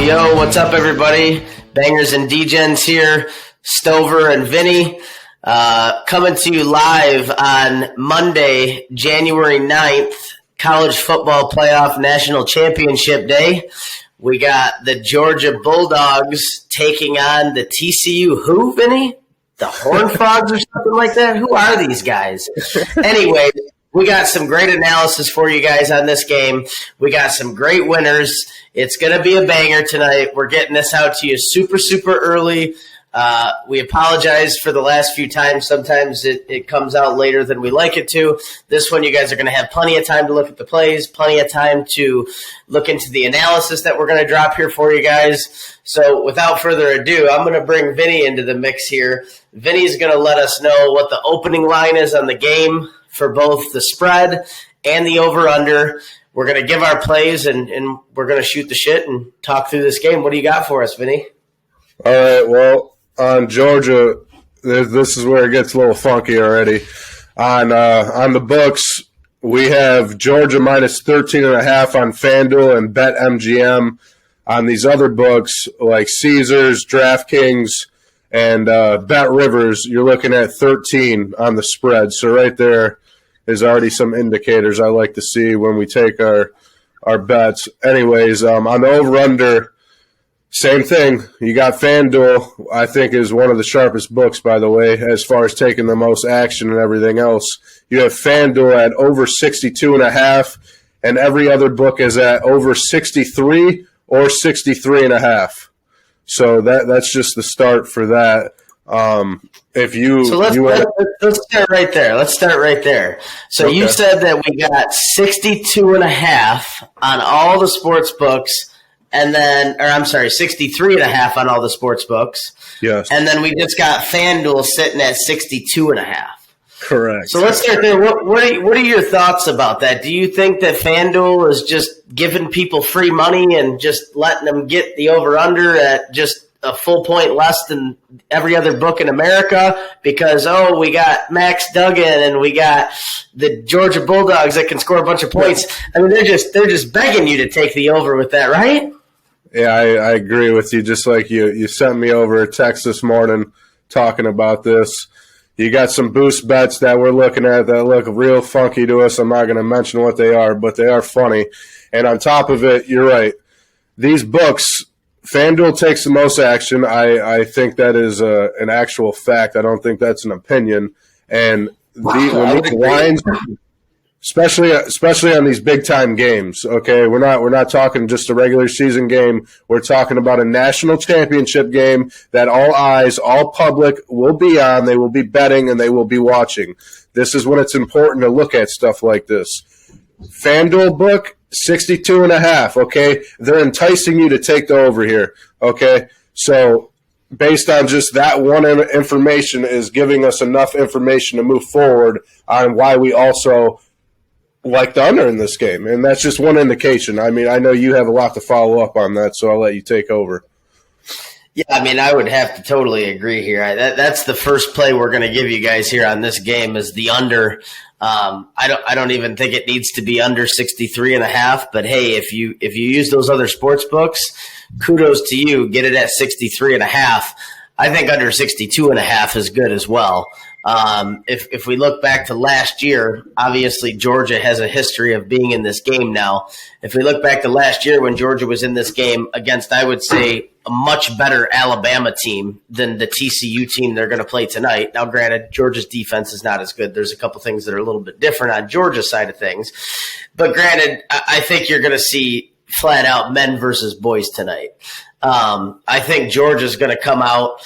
Yo, what's up, everybody? Bangers and Degens here. Stover and Vinny coming to you live on Monday, January 9th, College Football Playoff National Championship Day. We got the Georgia Bulldogs taking on the TCU who, Vinny? The Horned Frogs or something like that? Who are these guys? Anyway, we got some great analysis for you guys on this game. We got some great winners. It's going to be a banger tonight. We're getting this out to you super, super early. We apologize for the last few times. Sometimes it comes out later than we like it to. This one, you guys are going to have plenty of time to look at the plays, plenty of time to look into the analysis that we're going to drop here for you guys. So without further ado, I'm going to bring Vinny into the mix here. Vinny's going to let us know what the opening line is on the game for both the spread and the over-under. We're going to give our plays, and we're going to shoot the shit and talk through this game. What do you got for us, Vinny? All right, well, on Georgia, this is where it gets a little funky already. On the books, we have Georgia minus 13.5 on FanDuel and BetMGM. On these other books, like Caesars, DraftKings, and BetRivers, you're looking at 13 on the spread. So right there is already some indicators I like to see when we take our bets. Anyways, on the over-under, same thing. You got FanDuel, I think, is one of the sharpest books, by the way, as far as taking the most action and everything else. You have FanDuel at over 62.5, and every other book is at over 63 or 63.5. So that's just the start for that. Let's start right there. So okay. You said that we got 62.5 on all the sports books, and then, 63.5 on all the sports books. Yes. And then we just got FanDuel sitting at 62.5. Correct. So let's start there. What are your thoughts about that? Do you think that FanDuel is just giving people free money and just letting them get the over-under at just a full point less than every other book in America because, we got Max Duggan and we got the Georgia Bulldogs that can score a bunch of points? I mean, they're just begging you to take the over with that, right? Yeah, I agree with you. Just like you sent me over a text this morning talking about this. You got some boost bets that we're looking at that look real funky to us. I'm not going to mention what they are, but they are funny. And on top of it, you're right. These books, FanDuel takes the most action. I think that is an actual fact. I don't think that's an opinion. And when these lines, especially on these big time games, okay, we're not talking just a regular season game. We're talking about a national championship game that all eyes, all public will be on. They will be betting and they will be watching. This is when it's important to look at stuff like this. FanDuel book 62.5. Okay, they're enticing you to take the over here. Okay, so based on just that one information is giving us enough information to move forward on why we also like the under in this game, and that's just one indication. I mean, I know you have a lot to follow up on that, so I'll let you take over. Yeah, I mean, I would have to totally agree here. That's the first play we're going to give you guys here on this game is the under. I don't even think it needs to be under 63.5, but hey, if you use those other sports books, kudos to you. Get it at 63.5. I think under 62.5 is good as well. If we look back to last year, obviously Georgia has a history of being in this game now. If we look back to last year when Georgia was in this game against, I would say, a much better Alabama team than the TCU team they're going to play tonight. Now, granted, Georgia's defense is not as good. There's a couple things that are a little bit different on Georgia's side of things. But granted, I think you're going to see flat out men versus boys tonight. I think Georgia's going to come out,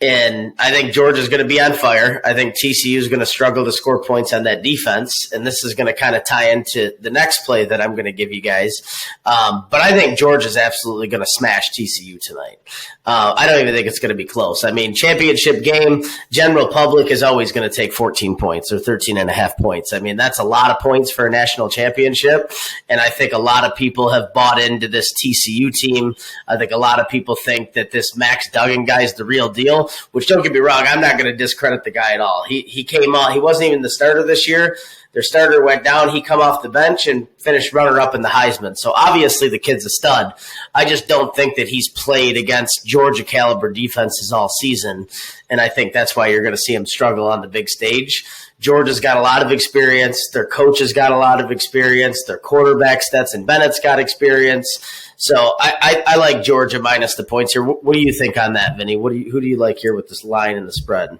and I think Georgia's going to be on fire. I think TCU is going to struggle to score points on that defense, and this is going to kind of tie into the next play that I'm going to give you guys. But I think Georgia's absolutely going to smash TCU tonight. I don't even think it's going to be close. I mean, championship game, general public is always going to take 14 points or 13.5 points. I mean, that's a lot of points for a national championship, and I think a lot of people have bought into this TCU team. I think a lot of people think that this Max Duggan guy is the real deal. which don't get me wrong, I'm not going to discredit the guy at all. He came on. He wasn't even the starter this year. Their starter went down. He come off the bench and finished runner-up in the Heisman. So obviously the kid's a stud. I just don't think that he's played against Georgia caliber defenses all season, and I think that's why you're going to see him struggle on the big stage. Georgia's got a lot of experience. Their coach has got a lot of experience. Their quarterback, Stetson Bennett's got experience. So I like Georgia minus the points here. What do you think on that, Vinny? Who do you like here with this line and the spread?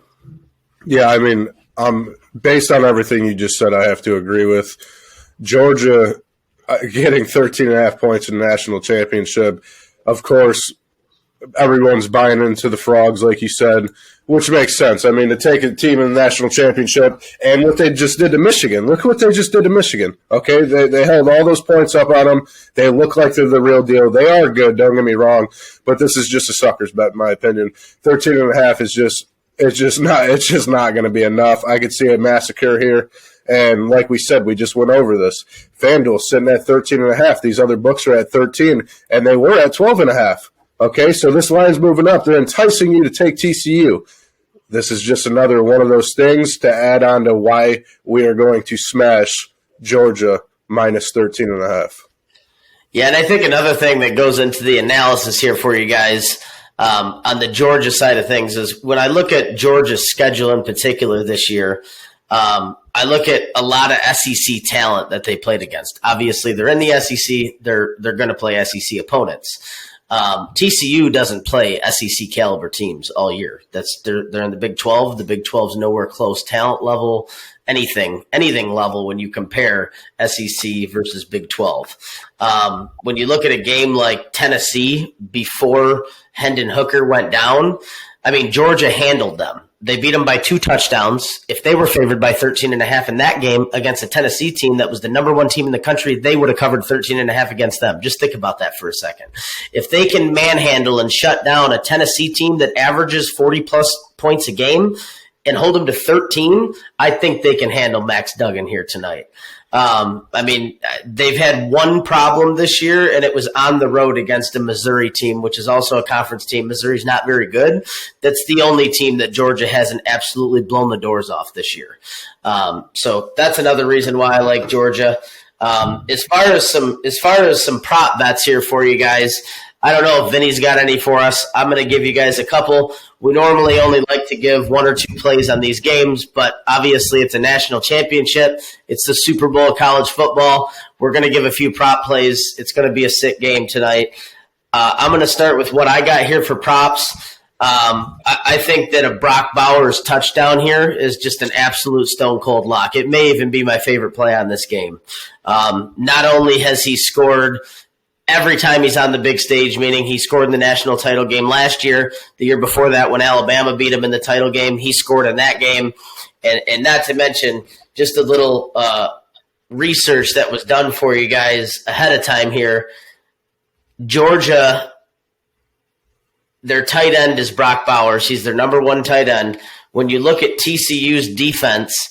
Yeah, I mean, based on everything you just said, I have to agree with Georgia getting 13.5 points in the national championship. Of course, everyone's buying into the Frogs, like you said, which makes sense. I mean, to take a team in the national championship and what they just did to Michigan. Look what they just did to Michigan, okay? They held all those points up on them. They look like they're the real deal. They are good, don't get me wrong, but this is just a sucker's bet, in my opinion. 13.5 is just – it's just not going to be enough. I could see a massacre here. And like we said, we just went over this. FanDuel sitting at 13.5. These other books are at 13, and they were at 12.5. Okay, so this line's moving up. They're enticing you to take TCU. This is just another one of those things to add on to why we are going to smash Georgia minus 13.5. Yeah, and I think another thing that goes into the analysis here for you guys on the Georgia side of things is when I look at Georgia's schedule in particular this year, I look at a lot of SEC talent that they played against. Obviously, they're in the SEC. They're going to play SEC opponents. TCU doesn't play SEC caliber teams all year. They're in the Big 12. The Big 12's nowhere close talent level, anything level when you compare SEC versus Big 12. When you look at a game like Tennessee before Hendon Hooker went down, I mean, Georgia handled them. They beat them by 2 touchdowns. If they were favored by 13.5 in that game against a Tennessee team that was the number 1 team in the country, they would have covered 13.5 against them. Just think about that for a second. If they can manhandle and shut down a Tennessee team that averages 40-plus points a game and hold them to 13, I think they can handle Max Duggan here tonight. I mean, they've had one problem this year, and it was on the road against a Missouri team, which is also a conference team. Missouri's not very good. That's the only team that Georgia hasn't absolutely blown the doors off this year. So that's another reason why I like Georgia. As far as some prop bets here for you guys, I don't know if Vinny's got any for us. I'm going to give you guys a couple. We normally only like to give 1 or 2 plays on these games, but obviously it's a national championship. It's the Super Bowl of college football. We're going to give a few prop plays. It's going to be a sick game tonight. I'm going to start with what I got here for props. I think that a Brock Bowers touchdown here is just an absolute stone-cold lock. It may even be my favorite play on this game. Not only has he scored every time he's on the big stage, meaning he scored in the national title game last year. The year before that, when Alabama beat him in the title game, he scored in that game. And not to mention just a little research that was done for you guys ahead of time here. Georgia, their tight end is Brock Bowers. He's their number 1 tight end. When you look at TCU's defense,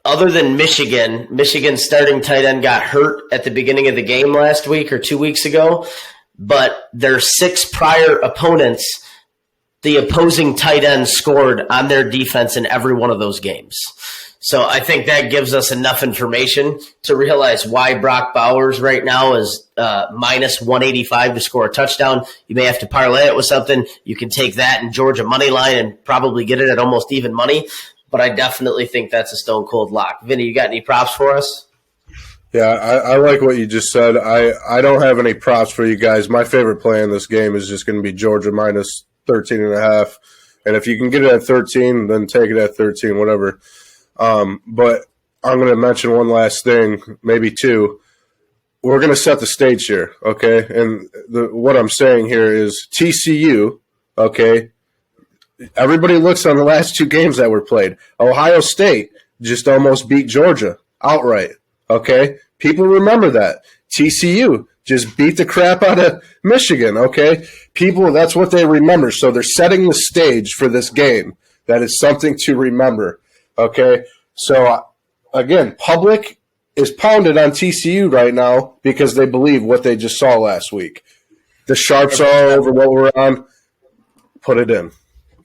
other than Michigan's starting tight end got hurt at the beginning of the game last week or 2 weeks ago, but their 6 prior opponents, the opposing tight end scored on their defense in every one of those games. So I think that gives us enough information to realize why Brock Bowers right now is minus 185 to score a touchdown. You may have to parlay it with something. You can take that in Georgia money line and probably get it at almost even money. But I definitely think that's a stone-cold lock. Vinny, you got any props for us? Yeah, I like what you just said. I don't have any props for you guys. My favorite play in this game is just going to be Georgia minus 13.5. And if you can get it at 13, then take it at 13, whatever. But I'm going to mention one last thing, maybe 2. We're going to set the stage here, okay? And what I'm saying here is TCU, okay? Everybody looks on the last 2 games that were played. Ohio State just almost beat Georgia outright, okay? People remember that. TCU just beat the crap out of Michigan, okay? People, that's what they remember. So they're setting the stage for this game. That is something to remember, okay? So, again, public is pounded on TCU right now because they believe what they just saw last week. The sharps are over what we're on. Put it in.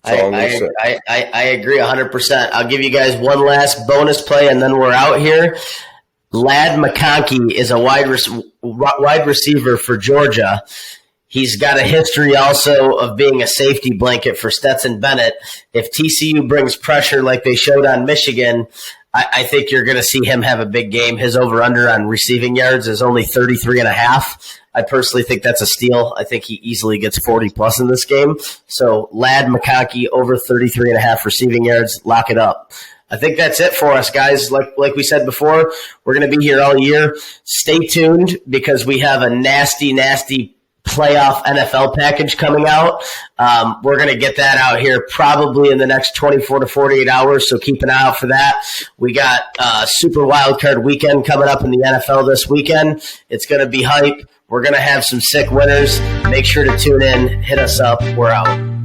That's all I'm gonna say. I agree 100%. I'll give you guys one last bonus play, and then we're out here. Ladd McConkey is a wide receiver for Georgia. He's got a history also of being a safety blanket for Stetson Bennett. If TCU brings pressure like they showed on Michigan, I think you're going to see him have a big game. His over-under on receiving yards is only 33.5. I personally think that's a steal. I think he easily gets 40-plus in this game. So Ladd McConkey over 33.5 receiving yards. Lock it up. I think that's it for us, guys. Like we said before, we're going to be here all year. Stay tuned because we have a nasty playoff NFL package coming out. We're going to get that out here probably in the next 24 to 48 hours, so keep an eye out for that. We got Super Wildcard Weekend coming up in the NFL this weekend. It's going to be hype. We're going to have some sick winners. Make sure to tune in. Hit us up. We're out.